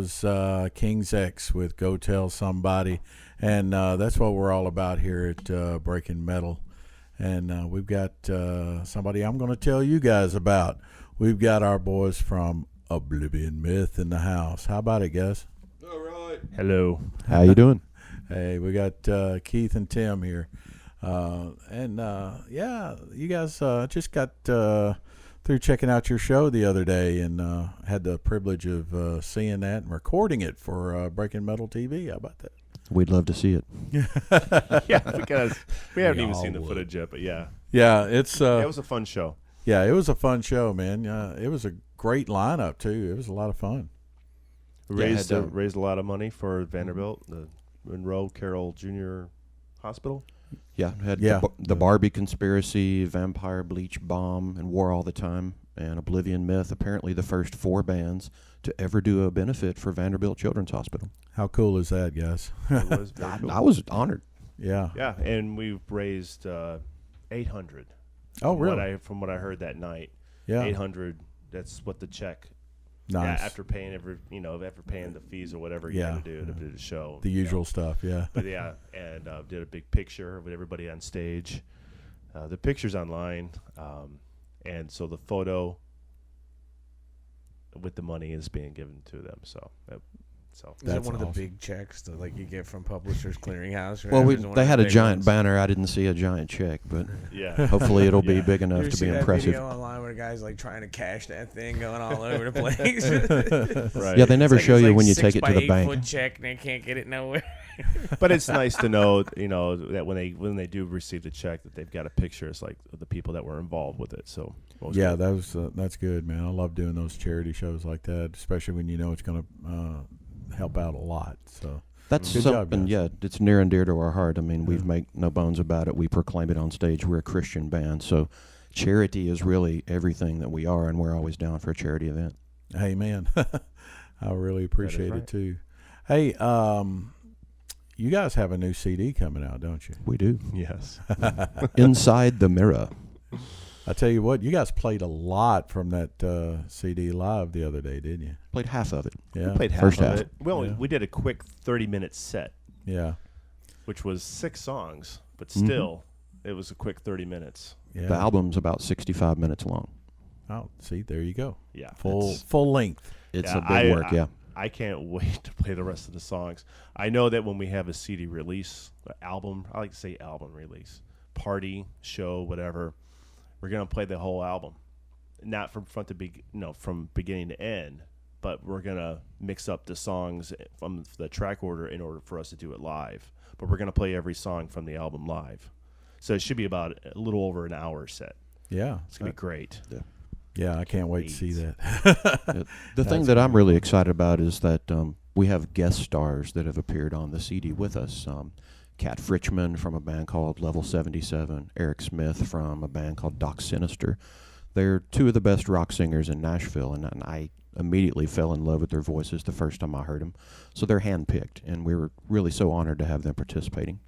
was King's X with Go Tell Somebody. And that's what we're all about here at Breaking Metal. And we've got somebody I'm going to tell you guys about. We've got our boys from Oblivion Myth in the house. How about it, guys? All right. Hello. How you doing? Hey, we got Keith and Tim here. You guys just got through checking out your show the other day and had the privilege of seeing that and recording it for Breaking Metal TV. How about that? We'd love to see it. Yeah, because we haven't even seen the would. footage yet, but yeah. Yeah, it's It was a fun show. yeah, it was a fun show, man. It was a great lineup too. It was a lot of fun. Raised a lot of money for Vanderbilt, the Monroe Carroll Jr. Hospital. Yeah, had Yeah. the Barbie Conspiracy, Vampire Bleach Bomb, and War All the Time, and Oblivion Myth. Apparently the first 4 bands to ever do a benefit for Vanderbilt Children's Hospital. How cool is that, guys? It was very cool. I was honored. Yeah. Yeah, and we've raised $800. Oh, really? From what I heard that night. Yeah. 800. That's what the check. Nice. Yeah, after paying after paying the fees or whatever you had to do the show. The usual stuff, yeah. But yeah, and did a big picture with everybody on stage. The picture's online, and so the photo with the money is being given to them. So Is it one of the big checks that like you get from Publishers Clearinghouse? Or Well, whatever? Is it one they of had the a big giant ones? banner. I didn't see a giant check, but yeah, hopefully it'll be Yeah. big You enough ever to see be that impressive. video online where the guy's like trying to cash that thing going all over the place? right. Yeah, they never It's show it's you like when you 6 take it by to the 8 bank. foot check and they can't get it nowhere. But it's nice to know, that when they do receive the check, that they've got a picture. It's like of the people that were involved with it. So Yeah, that's good, man. I love doing those charity shows like that, especially when you know it's going to help out a lot. So That's Good job, something, guys. yeah, it's near and dear to our heart. I mean, Yeah. we've made no bones about it. We proclaim it on stage. We're a Christian band, so charity is really everything that we are, and we're always down for a charity event. hey, man, I really appreciate right. it too. Hey, you guys have a new CD coming out, don't you? We do. yes, Inside the Mirror. I tell you what, you guys played a lot from that CD live the other day, didn't you? Played half of it. Yeah, we played half First of half. it. Yeah. We did a quick 30-minute set, yeah, which was 6 songs, but Mhm. still, it was a quick 30 minutes. yeah. The album's about 65 minutes long. Oh, see, there you go. Yeah, Full length. It's Yeah, a big work, yeah. I can't wait to play the rest of the songs. I know that when we have a CD release, album, I like to say album release, party, show, whatever, we're gonna play the whole album, not from front to from beginning to end, but we're gonna mix up the songs from the track order in order for us to do it live. But we're gonna play every song from the album live, so it should be about a little over an hour set. Yeah, It's gonna be great. yeah. I can't wait to see that. The thing That's that I'm really excited about is that we have guest stars that have appeared on the CD with us. Kat Fritchman from a band called Level 77, Eric Smith from a band called Doc Sinister. They're 2 of the best rock singers in Nashville, and I immediately fell in love with their voices the first time I heard them. So they're handpicked, and we were really so honored to have them participating.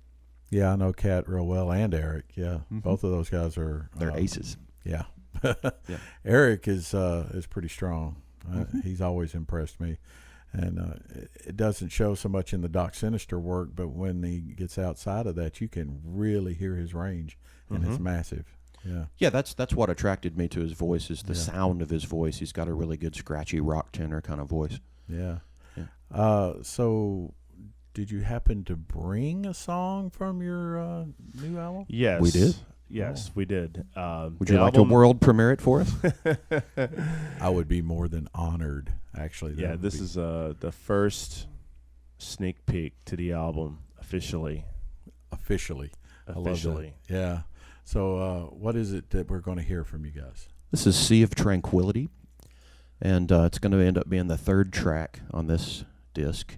Yeah, I know Kat real well and Eric. Yeah, both of those guys are They're aces. Yeah. Yeah. Eric is pretty strong. He's always impressed me, and it doesn't show so much in the Doc Sinister work, but when he gets outside of that, you can really hear his range, and it's massive. Yeah. Yeah, that's what attracted me to his voice is the Yeah. sound of his voice. He's got a really good scratchy rock tenor kind of voice. Yeah. Yeah. So, did you happen to bring a song from your new album? Yes, We did? Yes, we did. Would the you like to album- world premiere it for us? I would be more than honored, actually. That Yeah, would this be- is the first sneak peek to the album officially. officially. I love that. Officially. Yeah. So, what is it that we're going to hear from you guys? This is Sea of Tranquility, and it's going to end up being the 3rd track on this disc.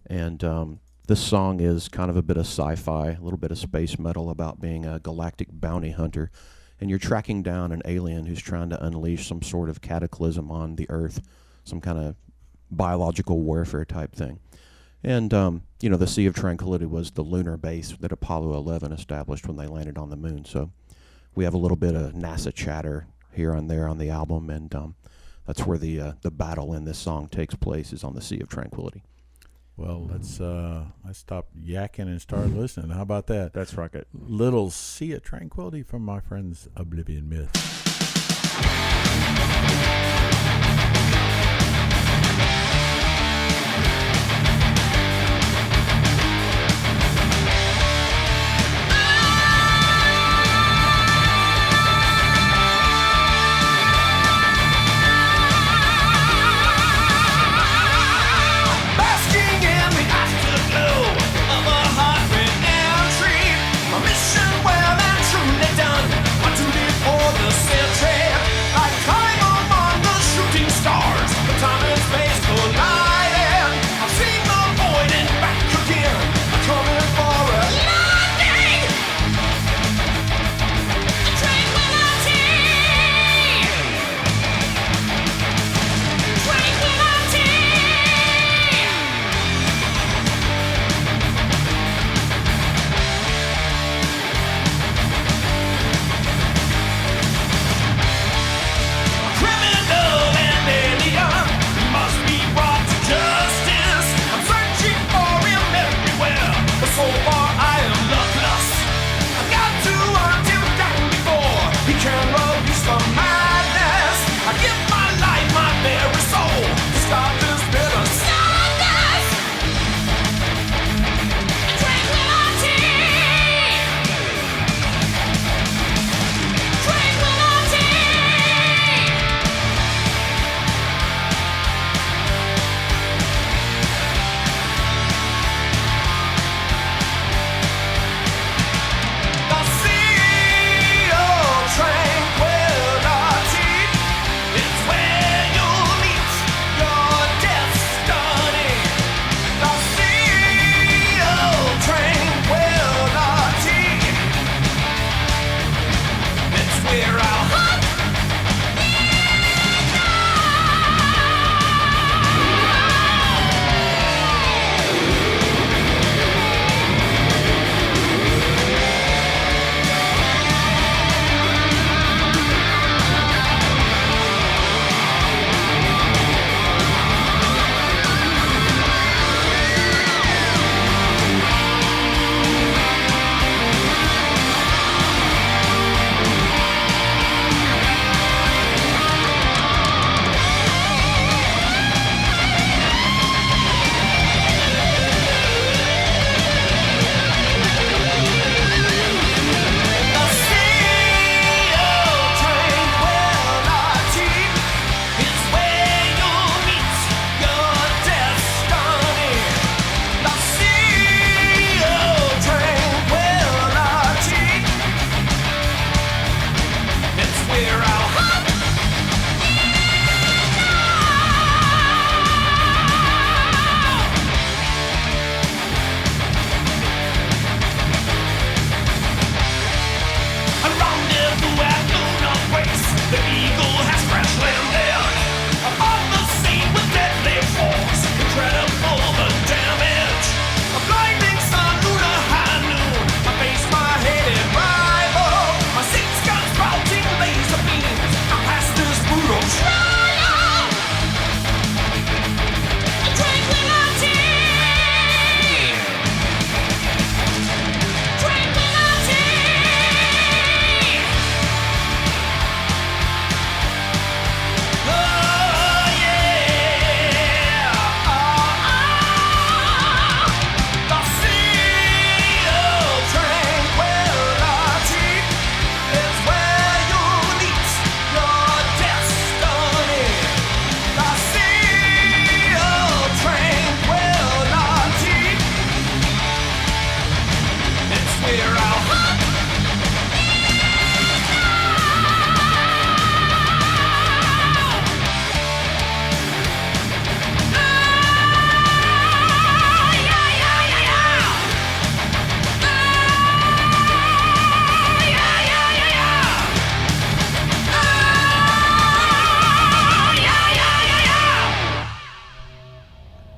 And this song is kind of a bit of sci-fi, a little bit of space metal about being a galactic bounty hunter, and you're tracking down an alien who's trying to unleash some sort of cataclysm on the Earth, some kind of biological warfare type thing. And, the Sea of Tranquility was the lunar base that Apollo 11 established when they landed on the moon. So we have a little bit of NASA chatter here and there on the album, and That's where the battle in this song takes place, is on the Sea of Tranquility. Well, let's stop yakking and start listening. How about that? That's rocket. Little Sea of Tranquility from my friends Oblivion Myth.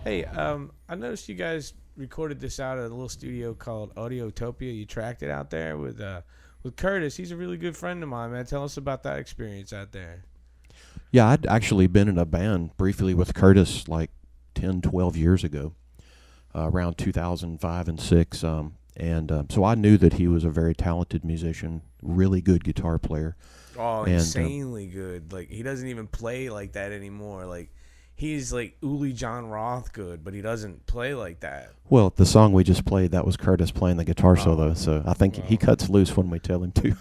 Hey, I noticed you guys recorded this out at a little studio called Audiotopia. You tracked it out there with Curtis. He's a really good friend of mine, man. Tell us about that experience out there. Yeah, I'd actually been in a band briefly with Curtis like 10, 12 years ago, around 2005 and 6. So I knew that he was a very talented musician, really good guitar player. Oh, And, insanely good. Like, he doesn't even play like that anymore. Like, he's like Uli John Roth good, but he doesn't play like that. Well, the song we just played, that was Curtis playing the guitar solo, so I think he cuts loose when we tell him to.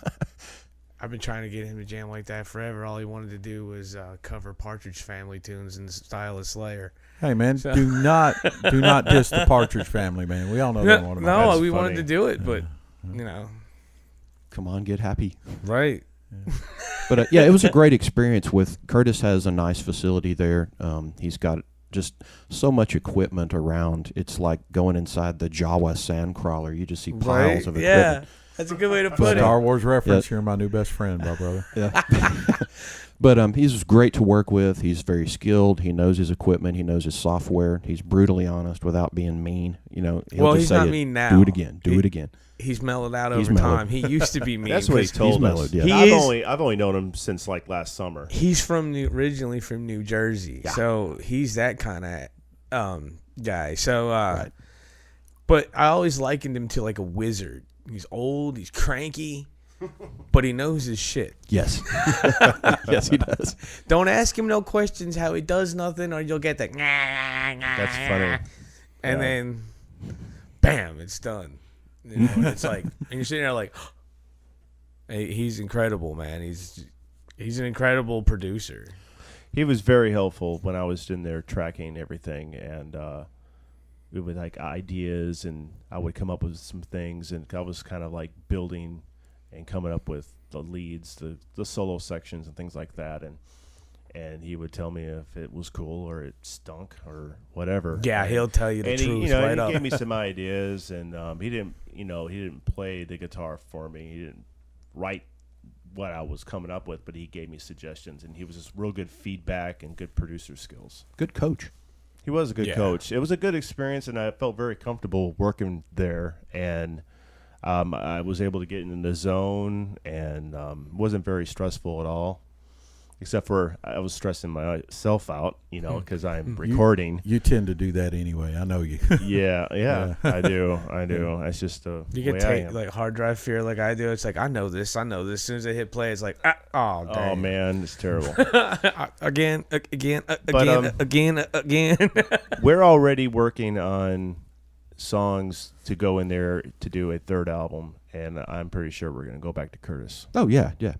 I've been trying to get him to jam like that forever. All he wanted to do was cover Partridge Family tunes in the style of Slayer. Hey man, do not diss the Partridge Family, man. We all know they want to. No, That's we funny. wanted to do it, but you know, Come on, get happy. right? But yeah, it was a great experience. With Curtis has a nice facility there. He's got just so much equipment around. It's like going inside the Jawa sand crawler. You just see piles Right? of Yeah, equipment. that's a good way to put it. Star Wars reference. You're my new best friend, my brother. Yeah. But he's great to work with. He's very skilled. He knows his equipment. He knows his software. He's brutally honest without being mean. You know, Well, just he's say not it, mean now. Do it again. Do it again. He's mellowed out He's over mellowed. time. He used to be mean. That's what he 'cause told us. mellowed, yeah. I've only known him since like last summer. He's originally from New Jersey, so he's that kind of guy. So, Right. but I always likened him to like a wizard. He's old, he's cranky, but he knows his shit. Yes. Yes, he does. Don't ask him no questions how he does nothing, or you'll get that. That's funny. And Yeah. then, bam, it's done. You know, and it's like, and you're sitting there like, hey, he's incredible, man. He's an incredible producer. He was very helpful when I was in there tracking everything, and we would like ideas, and I would come up with some things, and I was kind of like building and coming up with the leads, the solo sections, and things like that, and he would tell me if it was cool or it stunk or whatever. Yeah, he'll tell you the And truth he, right he up. gave me some ideas, and he didn't play the guitar for me. He didn't write what I was coming up with, but he gave me suggestions, and he was just real good feedback and good producer skills. Good coach. He was a good Yeah. coach. It was a good experience, and I felt very comfortable working there, and I was able to get in the zone, and wasn't very stressful at all. Except for I was stressing myself out, because I'm recording. You tend to do that anyway. I know you. Yeah, I do. It's just You the get way I am. like hard drive fear like I do. It's like, I know this. As soon as I hit play, it's like, oh, Oh damn. man, it's terrible. again. We're already working on songs to go in there to do a third album, and I'm pretty sure we're going to go back to Curtis. Oh, yeah. Yeah.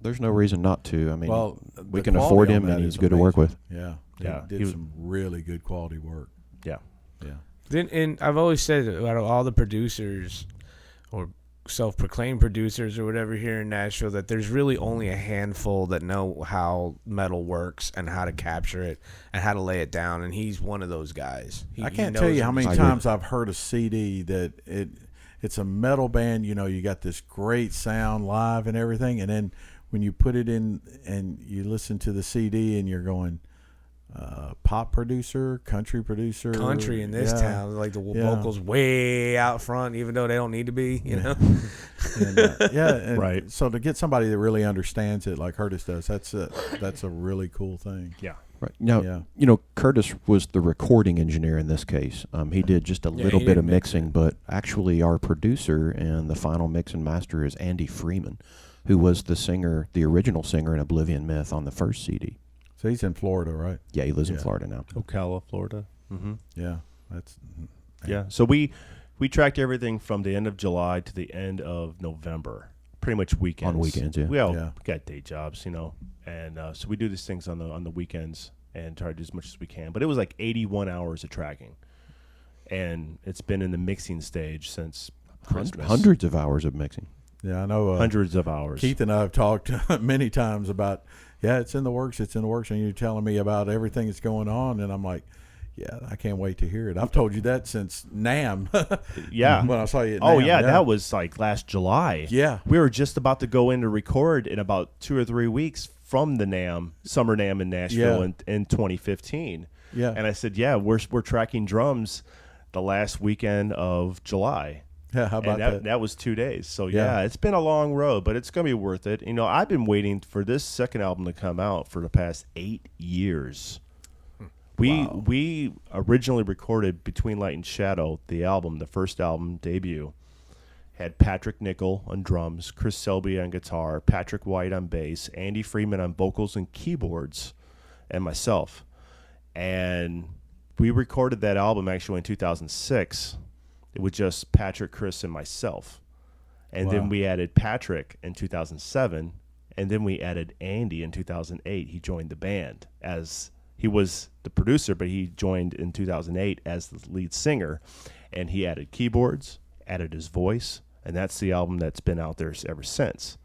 There's no reason not to. I mean, Well, we the can quality afford on him, that and he's is good to work with. Yeah. Yeah, He he did was- some really good quality work. Yeah. Yeah. And I've always said about all the producers or self-proclaimed producers or whatever here in Nashville that there's really only a handful that know how metal works and how to capture it and how to lay it down, and he's one of those guys. I can't tell you how many I agree. times I've heard a CD that it's a metal band. You got this great sound live and everything, and then when you put it in and you listen to the CD and you're going, pop producer, country producer, country in this yeah. town, like the Yeah. vocals way out front, even though they don't need to be, you know. And Right. So to get somebody that really understands it like Curtis does, that's a really cool thing. Yeah. Right. Now, Yeah. Curtis was the recording engineer in this case. He did just a little he bit didn't of mix mixing, but actually our producer and the final mix and master is Andy Freeman, who was the original singer in Oblivion Myth on the first CD. So he's in Florida, right? Yeah, he lives in Yeah. Florida now. Ocala, Florida. Mm-hmm. Yeah. That's Yeah. So we tracked everything from the end of July to the end of November, pretty much weekends. On weekends, yeah. We all Yeah. got day jobs, and so we do these things on the weekends and try to do as much as we can. But it was like 81 hours of tracking, and it's been in the mixing stage since Christmas. Hundreds of hours of mixing. Yeah, I know. Hundreds of hours. Keith and I have talked many times about, it's in the works, and you're telling me about everything that's going on, and I'm like, yeah, I can't wait to hear it. I've told you that since NAMM. Yeah. When I saw you at Oh NAMM, yeah, that was like last July. Yeah. We were just about to go in to record in about 2 or 3 weeks from the NAMM, Summer NAMM in Nashville Yeah. in 2015. Yeah. And I said, yeah, we're tracking drums the last weekend of July. Yeah, how about and that? that was 2 days. So Yeah. it's been a long road, but it's gonna be worth it. I've been waiting for this second album to come out for the past 8 years. We originally recorded Between Light and Shadow, the album, the first album debut, had Patrick Nickel on drums, Chris Selby on guitar, Patrick White on bass, Andy Freeman on vocals and keyboards, and myself. And we recorded that album actually in 2006. It was just Patrick, Chris, and myself. And then we added Patrick in 2007, and then we added Andy in 2008. He joined the band as he was the producer, but he joined in 2008 as the lead singer, and he added keyboards, added his voice, and that's the album that's been out there ever since.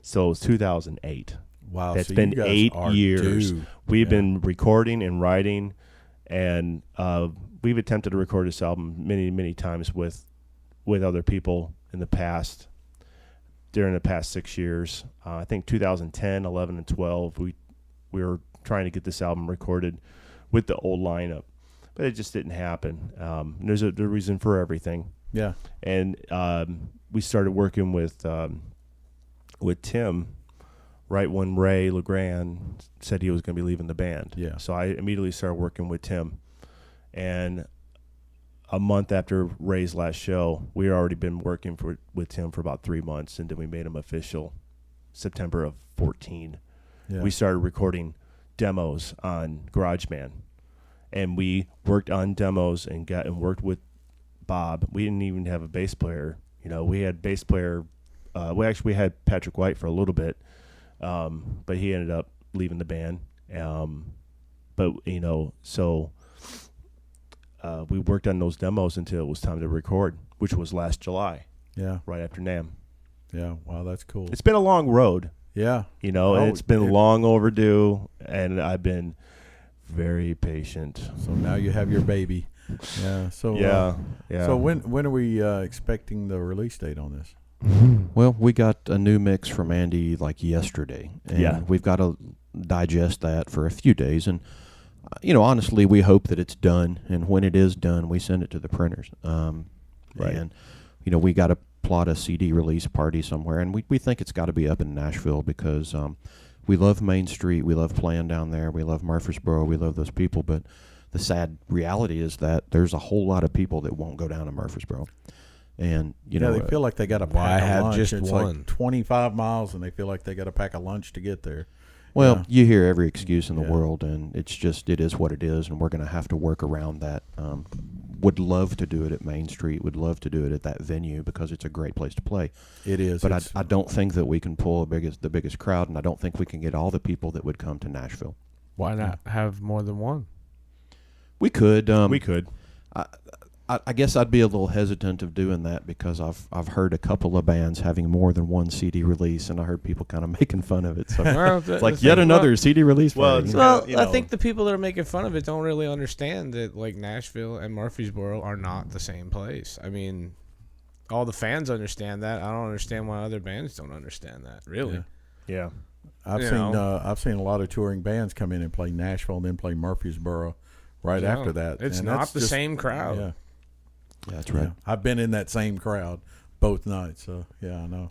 So it's 2008. Wow, That's so been you guys 8 are years. due. We've been recording and writing, and we've attempted to record this album many, many times with other people in the past, during the past 6 years. I think 2010, 11, and 12, we were trying to get this album recorded with the old lineup, but it just didn't happen. There's a reason for everything. Yeah. And we started working with Tim right when Ray LeGrand said he was going to be leaving the band. Yeah. So I immediately started working with Tim. And a month after Ray's last show, we had already been working with Tim for about 3 months, and then we made him official September of 2014. Yeah. We started recording demos on GarageBand, and we worked on demos and worked with Bob. We didn't even have a bass player. We had bass player. We had Patrick White for a little bit, but he ended up leaving the band. We worked on those demos until it was time to record, which was last July. Yeah. Right after NAMM. Yeah. Wow, that's cool. It's been a long road. Yeah. And it's been long overdue, and I've been very patient. So now you have your baby. Yeah. So Yeah. So when are we expecting the release date on this? Well, we got a new mix from Andy like yesterday, and Yeah. we've got to digest that for a few days. And honestly, we hope that it's done, and when it is done, we send it to the printers. Right. And we got to plot a CD release party somewhere, and we think it's got to be up in Nashville because we love Main Street, we love playing down there, we love Murfreesboro, we love those people, but the sad reality is that there's a whole lot of people that won't go down to Murfreesboro. And they feel like they got to why pack a have lunch. just it's one? like 25 miles, and they feel like they got to pack a lunch to get there. Well, Yeah. you hear every excuse in the Yeah. world, and it is what it is, and we're going to have to work around that. Would love to do it at Main Street, would love to do it at that venue because it's a great place to play. It is. But I don't think that we can pull the biggest crowd, and I don't think we can get all the people that would come to Nashville. Why not have more than one? We could. We could. I guess I'd be a little hesitant of doing that because I've heard a couple of bands having more than one CD release, and I heard people kind of making fun of it. So it's like yet another CD release. Well, party. it's- Well, you I know. think the people that are making fun of it don't really understand that like Nashville and Murfreesboro are not the same place. I mean, all the fans understand that. I don't understand why other bands don't understand that. Really. Yeah. Yeah. I've seen a lot of touring bands come in and play Nashville and then play Murfreesboro right No, after that. it's And not that's the just- same crowd. Yeah. Yeah, that's right. Yeah. I've been in that same crowd both nights, so yeah, I know.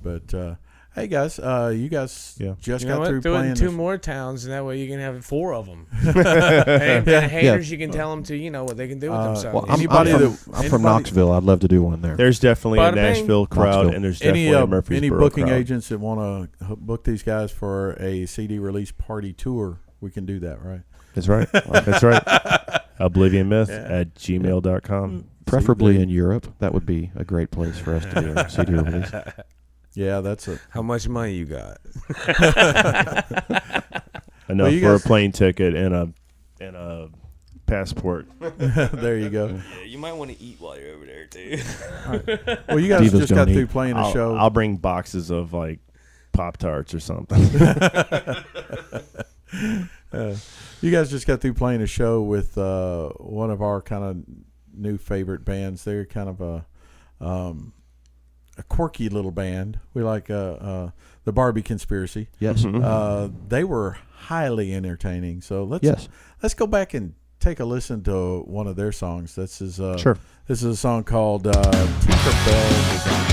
But hey, guys, you guys Yeah. just You know got what? through Do it in playing. two more towns, and that way you can have 4 of them. And then haters, you can tell them to, what they can do with themselves. Well, I'm Anybody from anybody- Knoxville. I'd love to do one there. There's definitely Bada a bing. Nashville crowd, Knoxville. and there's definitely a any Murfreesboro booking crowd. agents that want to book these guys for a CD release party tour, we can do that, right? That's right. That's right. Oblivion Myth at gmail.com. Preferably in Europe. That would be a great place for us to do a CD release. Yeah, that's it. How much money you got? Enough you for guys- a plane ticket and a passport. There you go. Yeah, you might want to eat while you're over there, too. Well, you guys Divas just got don't through eat. playing a show. I'll bring boxes of like Pop-Tarts or something. You guys just got through playing a show with one of our kind of new favorite bands. They're kind of a quirky little band. We like the Barbie Conspiracy. Yes. They were highly entertaining. So let's Yes. go back and take a listen to one of their songs. This is Sure. This is a song called Tinkerbell Design.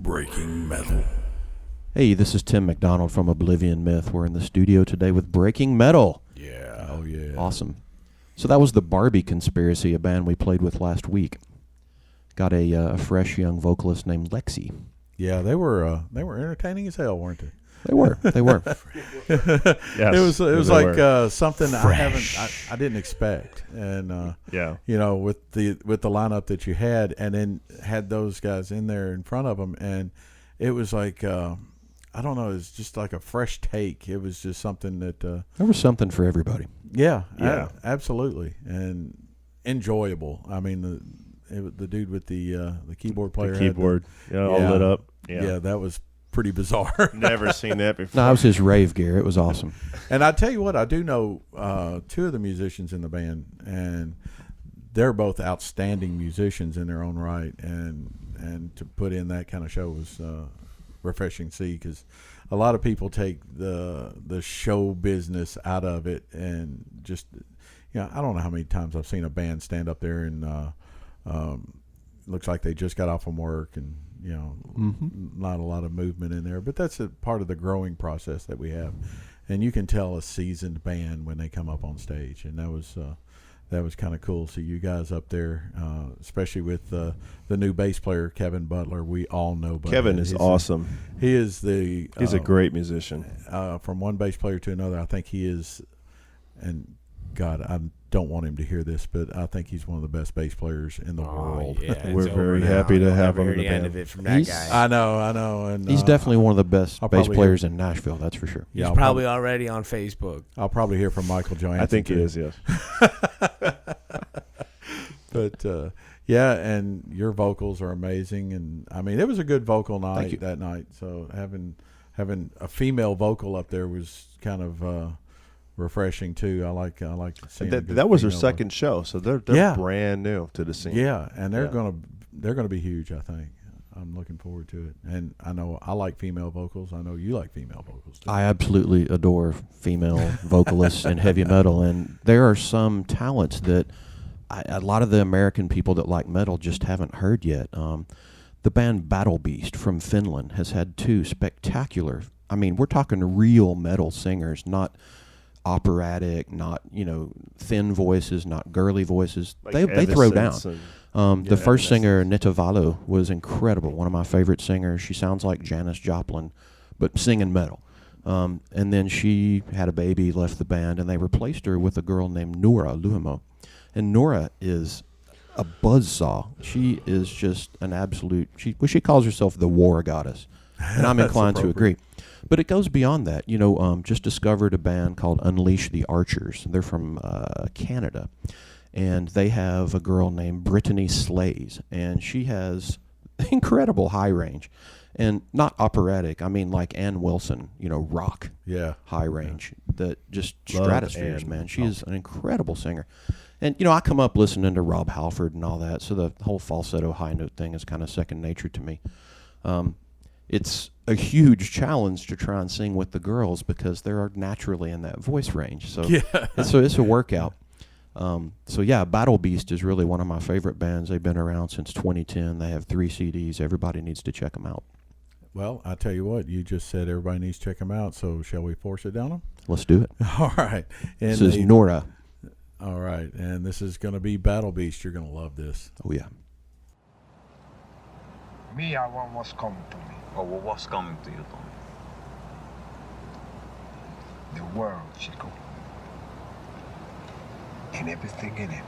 Breaking Metal. Hey, this is Tim McDonald from Oblivion Myth. We're in the studio today with Breaking Metal. Yeah. Oh, yeah. Awesome. So that was the Barbie Conspiracy, a band we played with last week. Got a fresh young vocalist named Lexi. Yeah, they were entertaining as hell, weren't they? They were. They were. Yes, it was they like were. something I didn't expect, and Yeah. you know, with the lineup that you had, and then had those guys in there in front of them, and it was like I don't know, it was just like a fresh take. It was just something that There was something for everybody. yeah, Yeah. absolutely, and enjoyable. I mean, the dude with the keyboard player, The had keyboard, all yeah. lit up. yeah, that was pretty bizarre. Never seen that before. No, it was his rave gear. It was awesome. And I tell you what, I do know two of the musicians in the band, and they're both outstanding musicians in their own right. And to put in that kind of show was refreshing to see, because a lot of people take the show business out of it, and just, you know, I don't know how many times I've seen a band stand up there and looks like they just got off from work, and you know, not a lot of movement in there. But that's a part of the growing process that we have, and you can tell a seasoned band when they come up on stage, and that was kind of cool. So you guys up there, especially with the new bass player Kevin Butler, we all know. Kevin is awesome. He is the. He's a great musician. From one bass player to another, I think he is, and God, I don't want him to hear this, but I think he's one of the best bass players in the world. Yeah, We're very happy to have him in the end band. of it from that He's- guy. I know, and He's definitely one of the best I'll bass probably players in Nashville, that's for sure. He's I'll probably already on Facebook. I'll probably hear from Michael Johansson. I think he too. is, yes. But Yeah, and your vocals are amazing, and I mean it was a good vocal Thank you. night that night. So having a female vocal up there was kind of refreshing too. I like seeing a good That was their female second show, so they're Yeah. brand new to the scene. Yeah, and they're Yeah. gonna be huge. I think. I'm looking forward to it, and I know I like female vocals. I know you like female vocals too. I absolutely adore female vocalists in heavy metal, and there are some talents that a lot of the American people that like metal just haven't heard yet. The band Battle Beast from Finland has had two spectacular. I mean, we're talking real metal singers, not operatic, not thin voices, not girly voices. Like They throw down. Evanescence The Yeah, first singer, Evanescence. Nita Valo, was incredible. One of my favorite singers. She sounds like Janis Joplin, but singing metal. And then she had a baby, left the band, and they replaced her with a girl named Nora Luhimo. And Nora is a buzzsaw. She is just an absolute. She calls herself the war goddess, and I'm That's inclined to appropriate. agree. But it goes beyond that. Just discovered a band called Unleash the Archers. They're from Canada. And they have a girl named Brittany Slays, and she has incredible high range, and not operatic. I mean, like Ann Wilson, rock Yeah. high range that just Love stratospheres, Ann. man. She is an incredible singer, and I come up listening to Rob Halford and all that, so the whole falsetto high note thing is kind of second nature to me. It's a huge challenge to try and sing with the girls because they're naturally in that voice range. So Yeah. it's a workout. So yeah, Battle Beast is really one of my favorite bands. They've been around since 2010. They have 3 CDs. Everybody needs to check them out. Well, I tell you what, you just said everybody needs to check them out. So shall we force it down them? Let's do it. All right. And This is Nora. all right, and this is going to be Battle Beast. You're going to love this. Oh yeah. Me, I want what's coming to me. Oh, well, what's coming to you, Tommy? The world, Chico. And everything in it.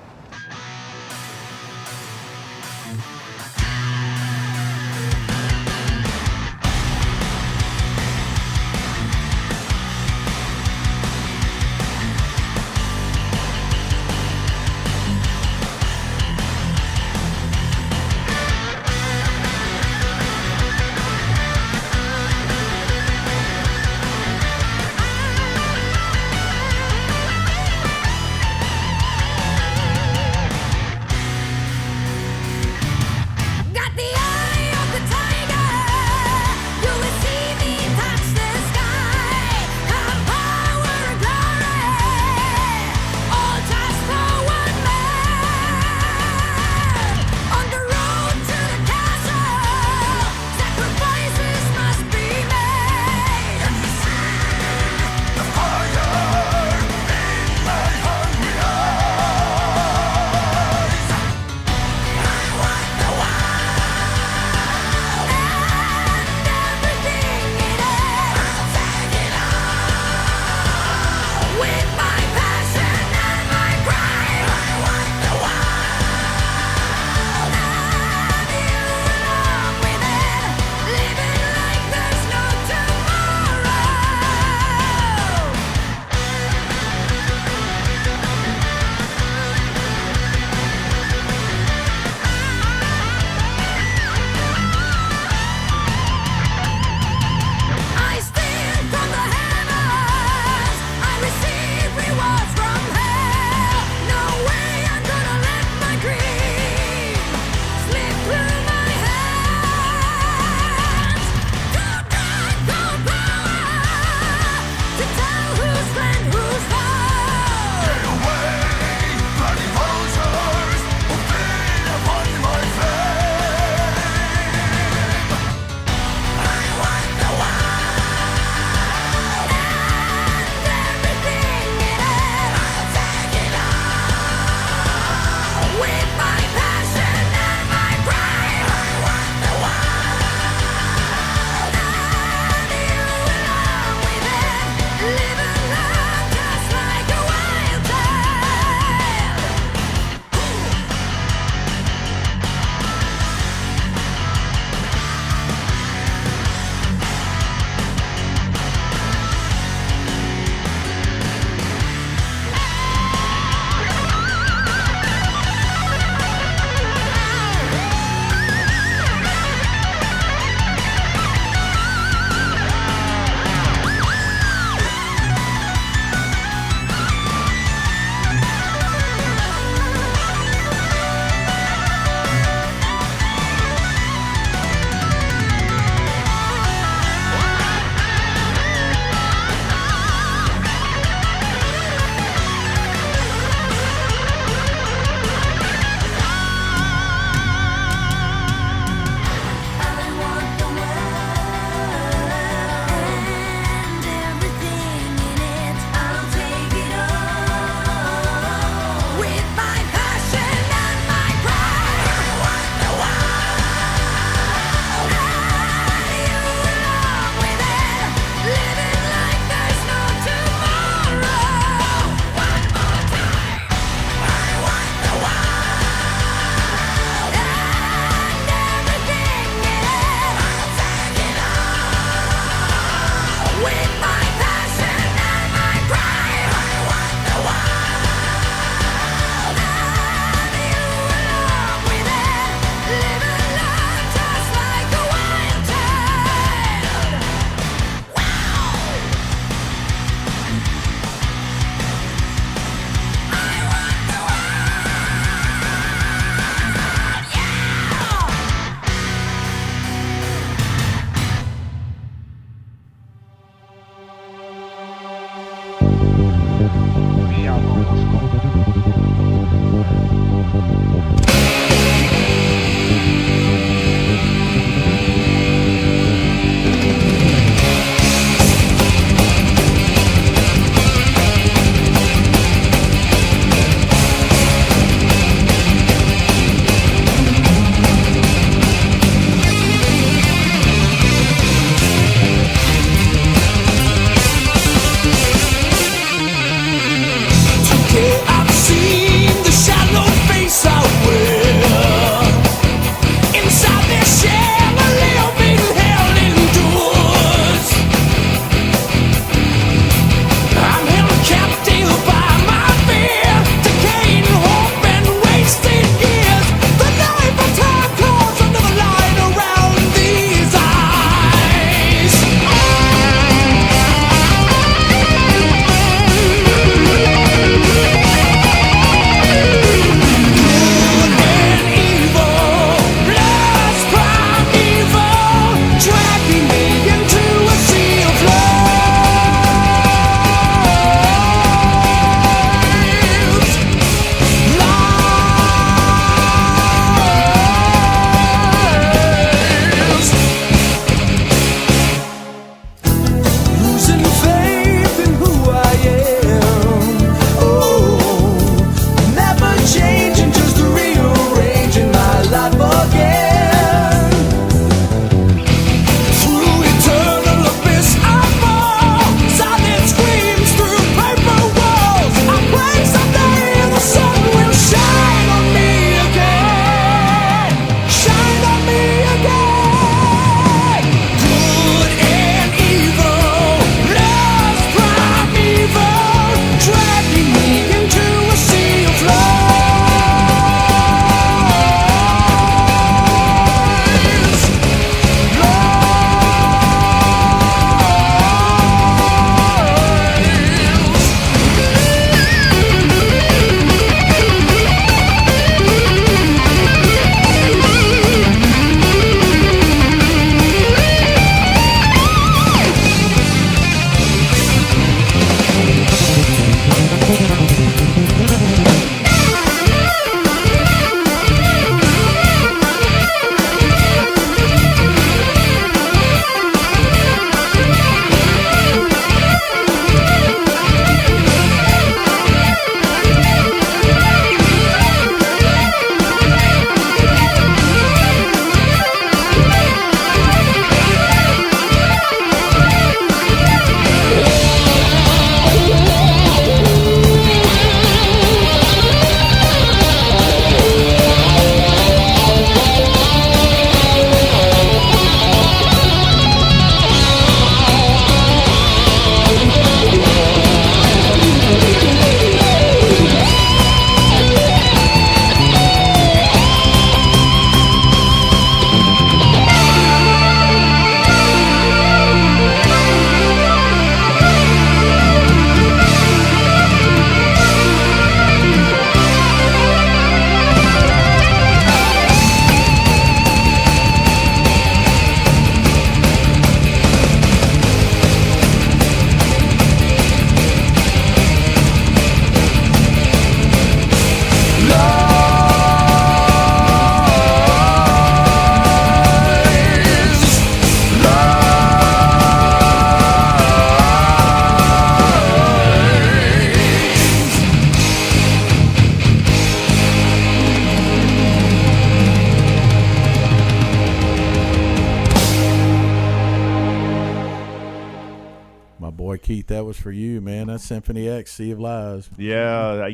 boy, Keith, that was for you, man. That's Symphony X, Sea of Lies. Yeah,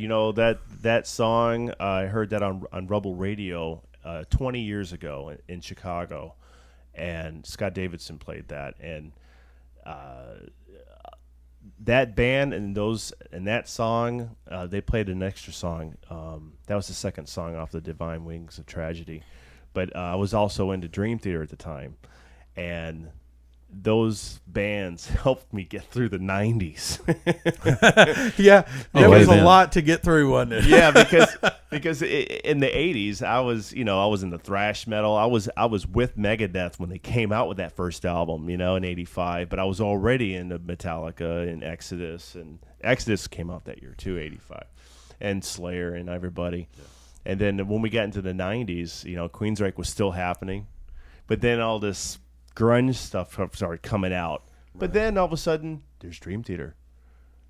that song, I heard that on Rebel Radio 20 years ago in Chicago, and Scott Davidson played that, and that band and that song, they played an extra song. That was the second song off the Divine Wings of Tragedy, but I was also into Dream Theater at the time, and those bands helped me get through the 90s. Yeah, there Oh, was amen. a lot to get through, wasn't it? Yeah, because in the 80s, I was in the thrash metal. I was with Megadeth when they came out with that first album, in 85, but I was already into Metallica and Exodus, and Exodus came out that year too, 85, and Slayer and everybody. Yeah. And then when we got into the 90s, Queensryche was still happening, but then all this grunge stuff started coming out. But then all of a sudden, there's Dream Theater.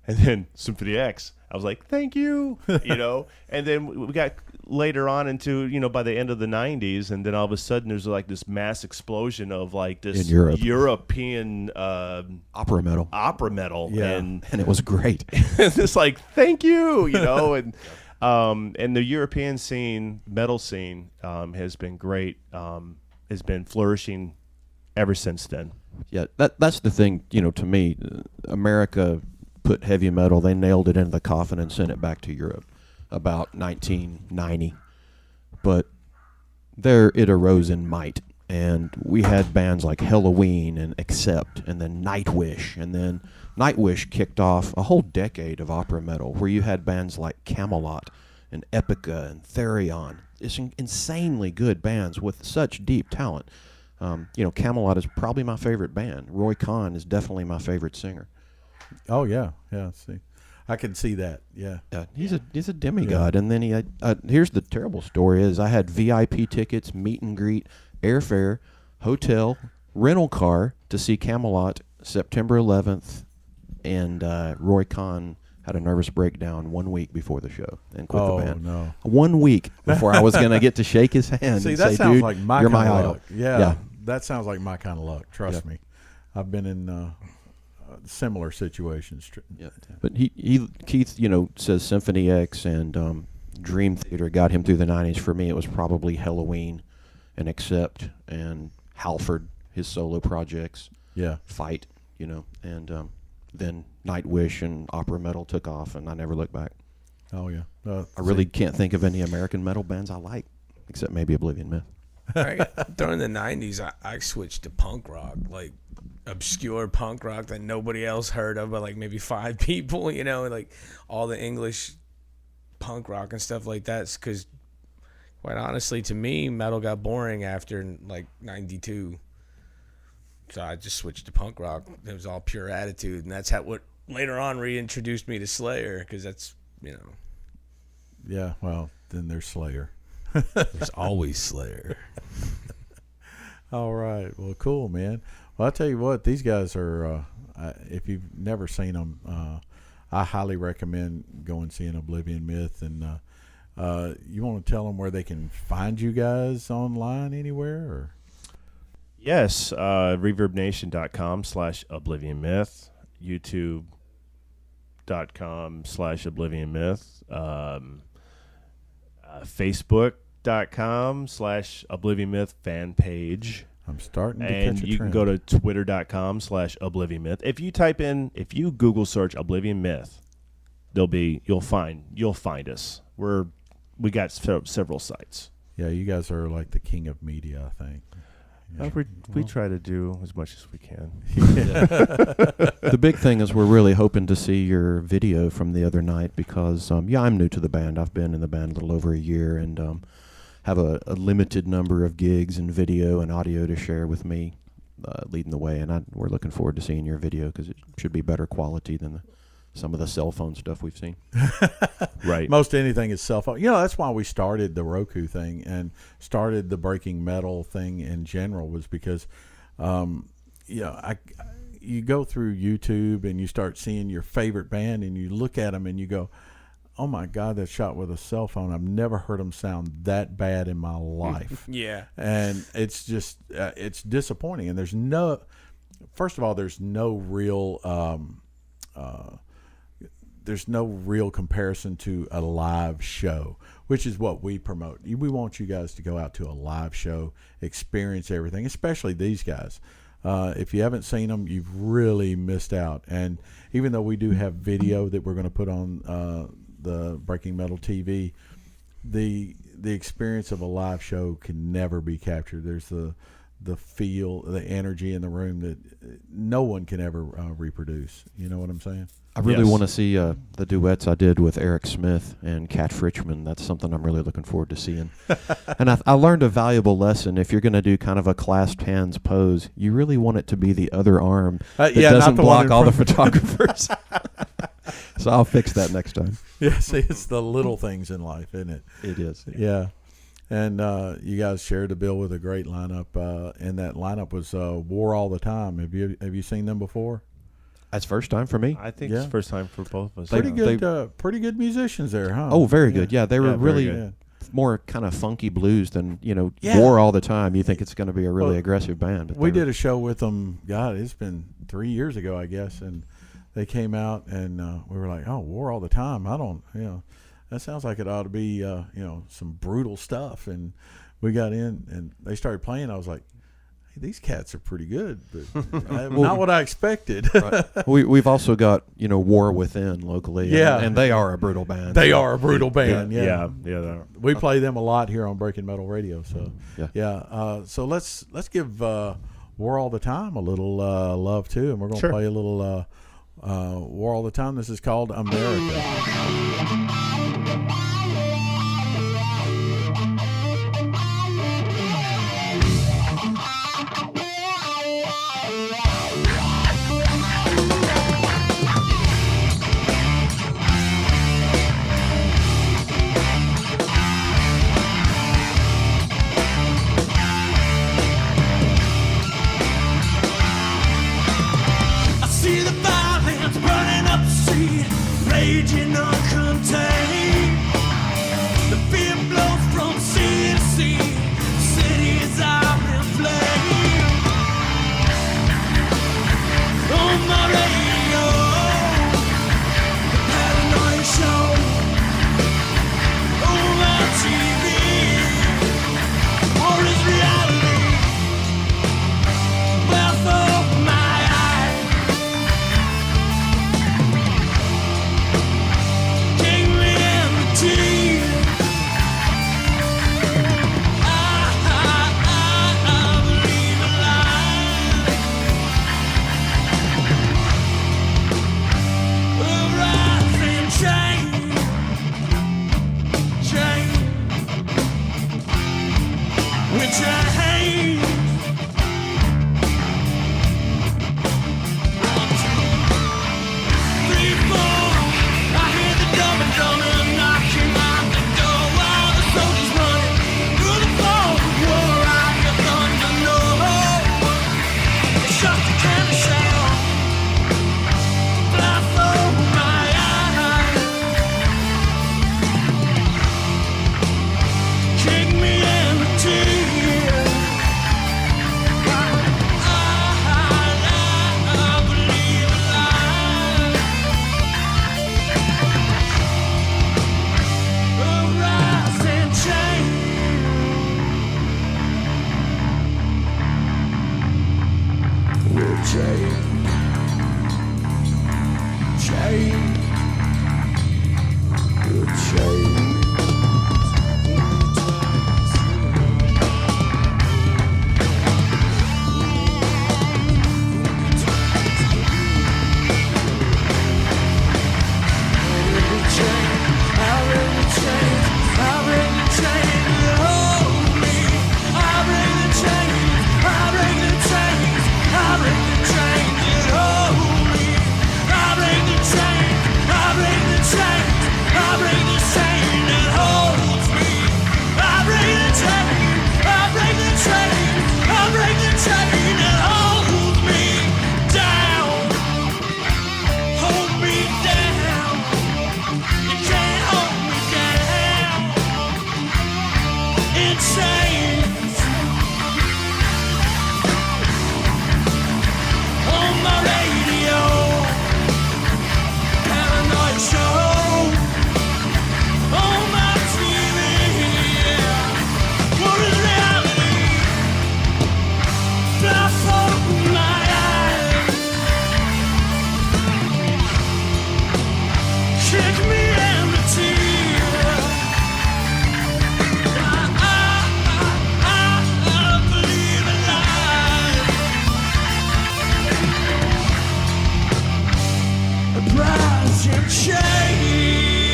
And then Symphony X. I was like, thank you, And then we got later on into, by the end of the 90s, and then all of a sudden there's like this mass explosion of like this In Europe. European Opera metal. Yeah. And it was great. It's just like, thank you, and the European scene, metal scene, has been great, has been flourishing ever since then. Yeah, that's the thing, to me, America put heavy metal, they nailed it into the coffin and sent it back to Europe about 1990. But there it arose in might, and we had bands like Helloween and Accept, and then Nightwish, and then Nightwish kicked off a whole decade of opera metal where you had bands like Camelot and Epica and Therion. It's insanely good bands with such deep talent. Camelot is probably my favorite band. Roy Khan is definitely my favorite singer. Oh yeah. See, I can see that. Yeah. He's a demigod. Yeah. And then he had, here's the terrible story: is I had VIP tickets, meet and greet, airfare, hotel, rental car to see Camelot September 11th, and Roy Khan had a nervous breakdown 1 week before the show and quit the band. Oh no! 1 week before I was gonna get to shake his hand. See, and that say, sounds dude, like my you're kind my of idol. luck. Yeah, that sounds like my kind of luck. Trust me, I've been in similar situations. Yeah. But Keith, says Symphony X and Dream Theater got him through the 90s. For me, it was probably Helloween and Accept and Halford, his solo projects. Yeah. Fight, and then Nightwish and opera metal took off, and I never looked back. Oh yeah. I really can't think of any American metal bands I like, except maybe Oblivion Myth. Right. During the 90s, I switched to punk rock, like obscure punk rock that nobody else heard of, but like maybe 5 people, like all the English punk rock and stuff like that. Because quite honestly, to me, metal got boring after like 92. So I just switched to punk rock. It was all pure attitude, and that's what later on reintroduced me to Slayer, because that's, Yeah, well, then there's Slayer. There's always Slayer. All right. Well, cool, man. Well, I'll tell you what, these guys are, if you've never seen them, I highly recommend going and seeing Oblivion Myth. And you want to tell them where they can find you guys online anywhere? Or? Yes, reverbnation.com/Oblivion Myth, youtube.com/Oblivion Myth, facebook.com/Oblivion Myth fan page. I'm starting to and catch a you trend. can go to twitter.com/Oblivion Myth. If you Google search Oblivion Myth, you'll find us. We got several sites. Yeah, you guys are like the king of media, I think. Yeah. We try to do as much as we can. The big thing is we're really hoping to see your video from the other night because, I'm new to the band. I've been in the band a little over a year and have a limited number of gigs and video and audio to share with me leading the way. And we're looking forward to seeing your video because it should be better quality than some of the cell phone stuff we've seen. Right. Most anything is cell phone. That's why we started the Roku thing and started the breaking metal thing in general, was because, you go through YouTube and you start seeing your favorite band and you look at them and you go, oh my God, that's shot with a cell phone. I've never heard them sound that bad in my life. Yeah. And it's just, it's disappointing. And there's no real, there's no real comparison to a live show, which is what we promote. We want you guys to go out to a live show, experience everything, especially these guys. If you haven't seen them, you've really missed out. And even though we do have video that we're going to put on the Breaking Metal TV, the experience of a live show can never be captured. There's the feel, the energy in the room that no one can ever reproduce. You know what I'm saying? I really Yes. want to see the duets I did with Eric Smith and Kat Frischman. That's something I'm really looking forward to seeing. And I learned a valuable lesson. If you're going to do kind of a clasped hands pose, you really want it to be the other arm that yeah, not doesn't the one block in all the front. photographers. So I'll fix that next time. Yeah, see, it's the little things in life, isn't it? It is. Yeah. And you guys shared the bill with a great lineup, and that lineup was War All the Time. Have you seen them before? That's first time for me. I think Yeah. it's the first time for both of us. They- Pretty good musicians there, huh? Oh, very good. Yeah, they were Yeah, very really good. more kind of funky blues than, Yeah. War All the Time. You think it's going to be a really Well, aggressive band. But We they were- did a show with them. God, it's been 3 years ago, I guess, and they came out, and we were like, "Oh, War All the Time." That sounds like it ought to be, some brutal stuff. And we got in, and they started playing. I was like, "Hey, these cats are pretty good, but not what I expected." Right. We've also got War Within locally. Yeah. and they are a brutal band. They are a brutal band. Yeah, they are. We play them a lot here on Breaking Metal Radio. So Yeah. so let's give War All the Time a little love too, and we're gonna Sure. play a little War All the Time. This is called America. I see the violence burning up the street, raging uncontained. him change.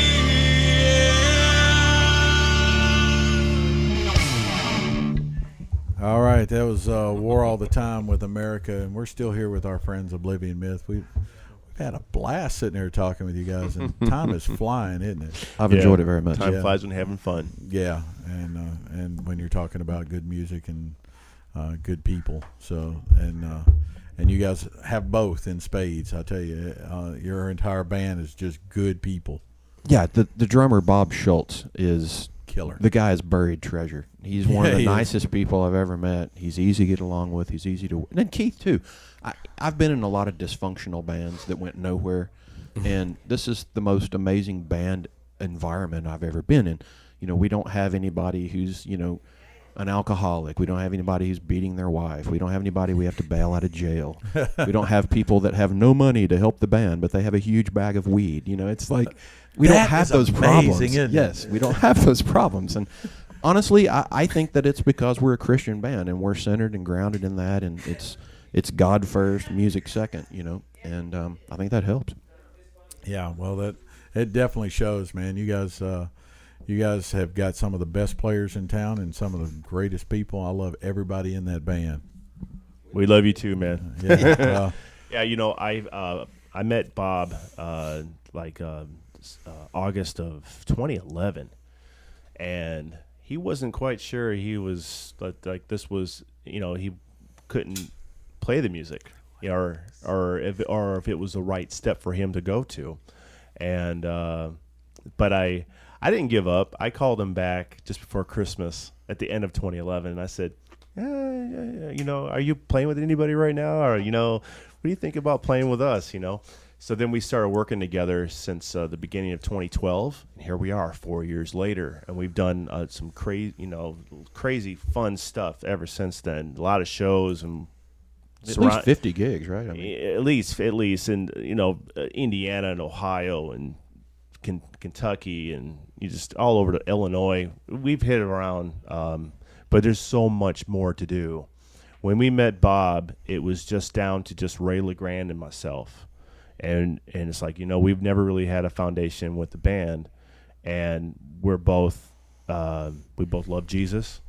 All right, that was War All the Time with America, and we're still here with our friends Oblivion Myth. We've had a blast sitting here talking with you guys, and time is flying, isn't it? I've enjoyed it very much. Time flies when having fun. Yeah, and when you're talking about good music and good people, so and you guys have both in spades. I tell you, your entire band is just good people. Yeah, the drummer Bob Schultz is Killer. The guy is buried treasure. He's one of the he is. nicest people I've ever met. He's easy to get along with. He's easy to. And then Keith too. I've been in a lot of dysfunctional bands that went nowhere, and this is the most amazing band environment I've ever been in. You know, we don't have anybody who's an alcoholic. We don't have anybody who's beating their wife. We don't have anybody we have to bail out of jail. We don't have people that have no money to help the band, but they have a huge bag of weed. It's like we don't have those problems. Yes, we don't have those problems. And honestly, I think that it's because we're a Christian band and we're centered and grounded in that, and it's God first, music second, and I think that helps. Yeah, well, it definitely shows, man. You guys have got some of the best players in town and some of the greatest people. I love everybody in that band. We love you too, man. Yeah, Yeah, I met Bob August of 2011, and he wasn't quite sure he was like this was he couldn't play the music, or if it was the right step for him to go to, and but I didn't give up. I called him back just before Christmas at the end of 2011, and I said, are you playing with anybody right now? Or, what do you think about playing with us, So then we started working together since the beginning of 2012, and here we are 4 years later, and we've done some crazy fun stuff ever since then. A lot of shows and at least 50 gigs, right? I mean, at least in Indiana and Ohio and Kentucky and just all over to Illinois. We've hit around, but there's so much more to do. When we met Bob, it was just down to just Ray LeGrand and myself, and it's like we've never really had a foundation with the band, and we both love Jesus,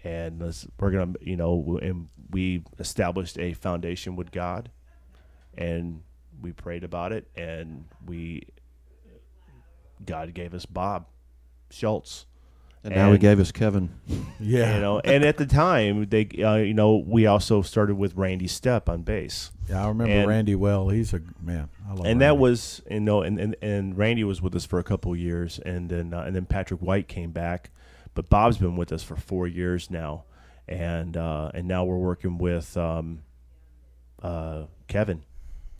and we're gonna and we established a foundation with God, and we prayed about it, and God gave us Bob Schultz. And now he gave us Kevin. yeah. And at the time, they, we also started with Randy Stepp on bass. Yeah, I remember Randy well. He's a man. I love And Randy. that was, and Randy was with us for a couple of years, and then Patrick White came back, but Bob's been with us for 4 years now, and now we're working with Kevin.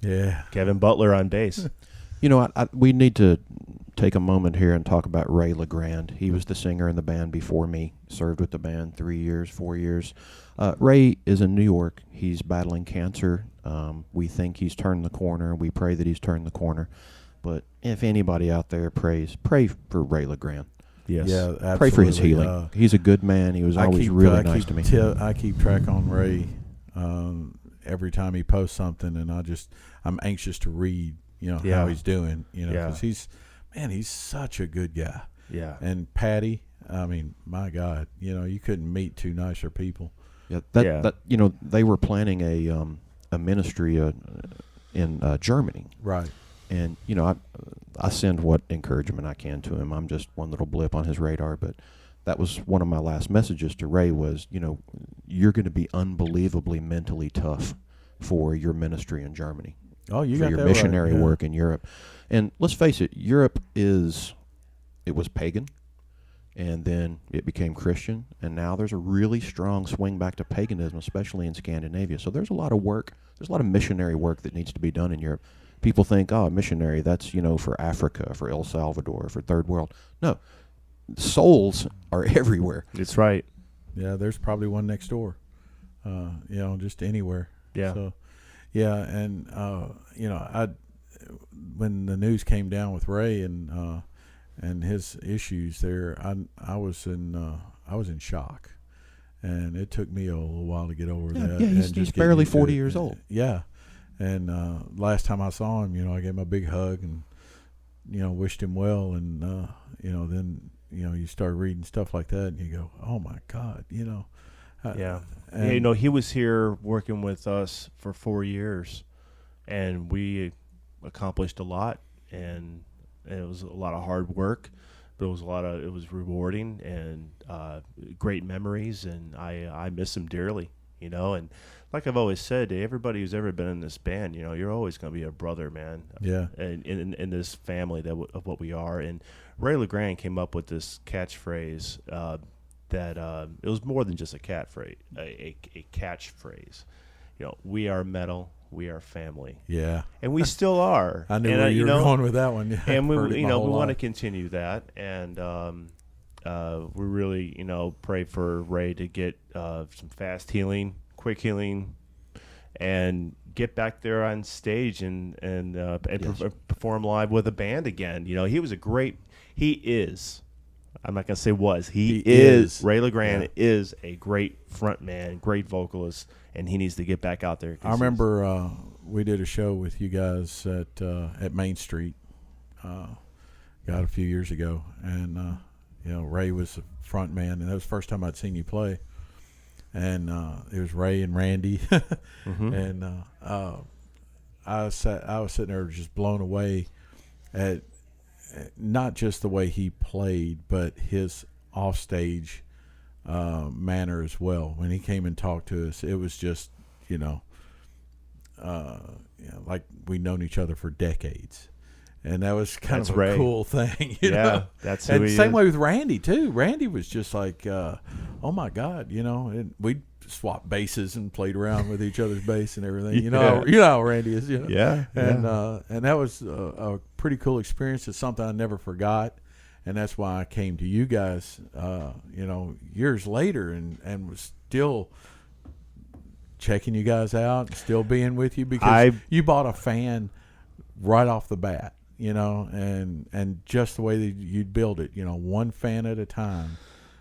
Yeah. Kevin Butler on bass. We need to take a moment here and talk about Ray LeGrand. He was the singer in the band before me, served with the band 4 years. Ray is in New York. He's battling cancer. We think he's turned the corner. We pray that he's turned the corner. But if anybody out there pray for Ray LeGrand. Yes. Yeah, absolutely. Pray for his healing. He's a good man. He was always really nice to me. I keep track on Ray every time he posts something, and I'm anxious to read, how he's doing, because he's such a good guy. Yeah. And Patty, I mean, my God, you couldn't meet two nicer people. Yeah, that they were planning a ministry in Germany. Right. And I send what encouragement I can to him. I'm just one little blip on his radar, but that was one of my last messages to Ray was, you're going to be unbelievably mentally tough for your ministry in Germany. Oh, you for got your that missionary right. Yeah. work in Europe. And let's face it, Europe was pagan, and then it became Christian, and now there's a really strong swing back to paganism, especially in Scandinavia. So there's a lot of work, there's a lot of missionary work that needs to be done in Europe. People think, missionary, that's, for Africa, for El Salvador, for Third World. No, souls are everywhere. It's right. Yeah, there's probably one next door, just anywhere. Yeah. So, yeah, and, when the news came down with Ray and his issues there, I was in shock, and it took me a little while to get over that. Yeah, and he's barely 40 years old. Yeah, and last time I saw him, I gave him a big hug and wished him well, and then you start reading stuff like that, and you go, oh my God, Yeah. and He was here working with us for 4 years, and we accomplished a lot, and it was a lot of hard work, but it was rewarding and great memories, and I miss him dearly, and like I've always said to everybody who's ever been in this band, you're always going to be a brother, man. Yeah. And in this family of what we are. And Ray LeGrand came up with this catchphrase that it was more than just a catchphrase. We are metal, we are family. Yeah. And we still are. I knew and, where you were going with that one. Yeah, and we I've heard it my whole want to life. continue that, and we really pray for Ray to get some fast healing, quick healing, and get back there on stage and perform live with a band again. He is. I'm not gonna say was. He is. Ray LeGrand is a great front man, great vocalist, and he needs to get back out there. I remember we did a show with you guys at Main Street, a few years ago, and Ray was the front man, and that was the first time I'd seen you play, and it was Ray and Randy, Mm-hmm. and I was sitting there just blown away at not just the way he played, but his offstage manner as well. When he came and talked to us, it was just like we'd known each other for decades. And that was kind That's of a Ray. Cool thing, Yeah, that's who and he same is. way with Randy too. Randy was just like, oh my God, and we'd swap basses and played around with each other's bass and everything. You know how Randy is. Yeah, And that was a pretty cool experience. It's something I never forgot, and that's why I came to you guys, years later, and was still checking you guys out, and still being with you because you bought a fan right off the bat. And just the way that you'd build it, one fan at a time.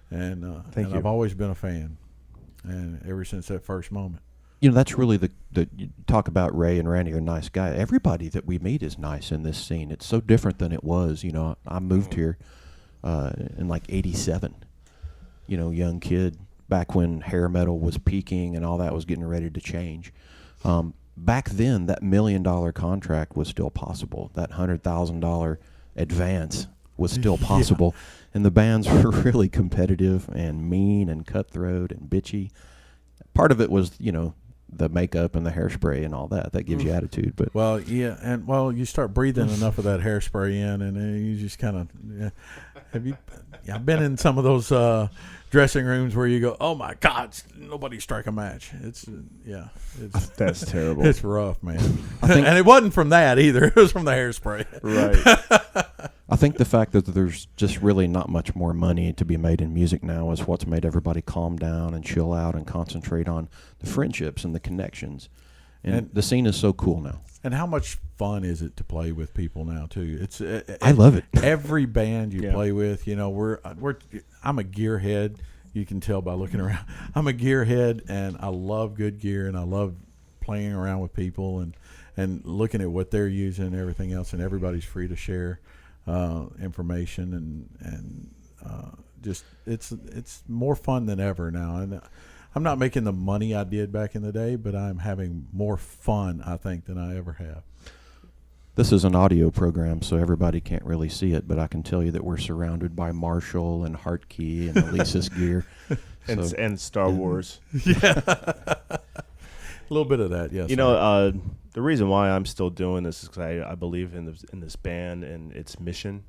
And Thank you. I've always been a fan, and ever since that first moment. That's really the you talk about Ray and Randy are nice guys. Everybody that we meet is nice in this scene. It's so different than it was. I moved here in like '87. Young kid back when hair metal was peaking and all that was getting ready to change. Back then, that $1 million contract was still possible. That $100,000 advance was still possible. And the bands were really competitive and mean and cutthroat and bitchy. Part of it was, the makeup and the hairspray and all that. That gives you attitude. But Well, yeah, and you start breathing enough of that hairspray in, and then you just kind of I've been in some of those dressing rooms where you go, oh my God, nobody strike a match. It's That's terrible. it's rough, man. And it wasn't from that either. It was from the hairspray. Right. I think the fact that there's just really not much more money to be made in music now is what's made everybody calm down and chill out and concentrate on the friendships and the connections. And the scene is so cool now. And how much fun is it to play with people now too? It's I love it. Every band you Yeah. play with, I'm a gearhead. You can tell by looking around. I'm a gearhead, and I love good gear, and I love playing around with people and looking at what they're using and everything else. And everybody's free to share information and just it's more fun than ever now. And I'm not making the money I did back in the day, but I'm having more fun, I think, than I ever have. This is an audio program, so everybody can't really see it, but I can tell you that we're surrounded by Marshall and Hartkey and Elisa's gear. So, and Star Wars. A little bit of that, yes. The reason why I'm still doing this is because I believe in this band and its mission.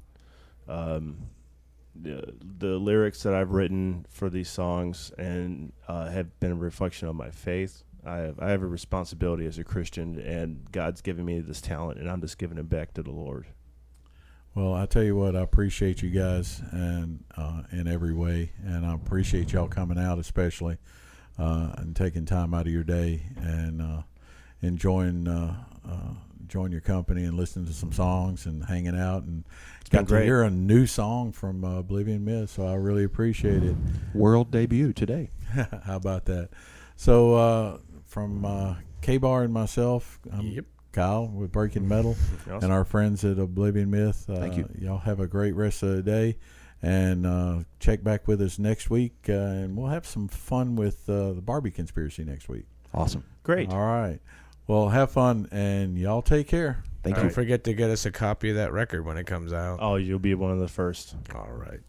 The lyrics that I've written for these songs and have been a reflection of my faith. I have a responsibility as a Christian, and God's given me this talent, and I'm just giving it back to the Lord. Well, I tell you what, I appreciate you guys and in every way, and I appreciate y'all coming out, especially and taking time out of your day and enjoying your company and listening to some songs and hanging out, and been got to great. hear a new song from Oblivion Myth, so I really appreciate it. world debut today. How about that? So from K-Bar and myself, I'm Kyle with Breaking Metal, Awesome. and our friends at Oblivion Myth. Thank you. Y'all have a great rest of the day, and check back with us next week, and we'll have some fun with the Barbie conspiracy next week. Awesome. Great. All right. Well, have fun, and y'all take care. Thank you. Don't forget to get us a copy of that record when it comes out. Oh, you'll be one of the first. All right.